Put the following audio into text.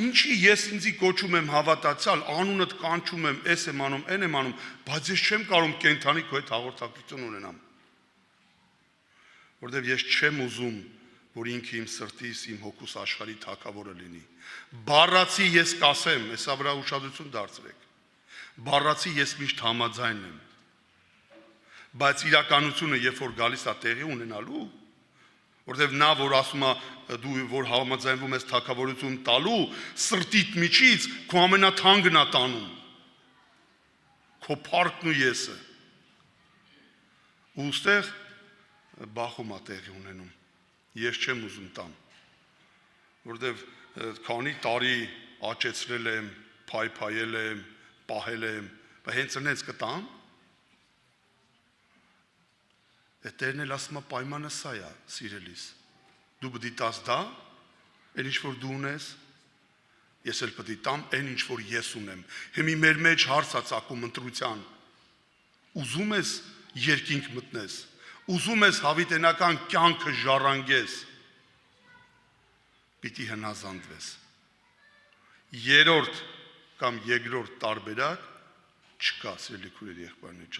Ինչի ես ինձի կոչում եմ հավատացյալ, անունդ կանչում եմ, էս եմ անում, այն եմ անում, բայց ես չեմ կարող կենթանի քո հետ հաղորդակցություն ունենամ։ Որտեվ ես չեմ ուզում, որ ինքը իմ սրտիս, իմ հոգուս աշխարհի թագավորը լինի։ Բառացի ես կասեմ, հեսա վրա ուշադրություն դարձրեք։ Բառացի ես միշտ համաձայն եմ։ Բայց իրականությունը, երբ որ գալիս է տեղի ունենալու, որտեվ նա, որ ասում է դու որ համաձայնվում ես թագավորություն տալու, սրտիդ միջից քո ամենաթանկն է տանում։ Քո փառքն ու եսը։ Ու ուստեղ բախում է տեղի ունենում։ Ես չեմ ուզում տամ, որտեվ քանի տարի աճեցրել եմ, փայփայել եմ, պահել եմ, բայց հենց այնպես կտամ։ Տերն էլ ասում է պայմանը սա է, սիրելիս։ Դու պետք է տաս դա, այն ինչ որ դու ունես, ես էլ պետք է տամ այն ինչ որ ես ունեմ։ Հիմի մեր մեջ հարց է ծագում ընտրության։ Ուզում ես երկինք մտնես, ուզում ես հավիտենական կյանքը ժառանգես, պիտի հնազանդվես։ Երրորդ կամ երկրորդ տարբերակ չկա, սիրելի քույրեր, եղբայրներ ջան։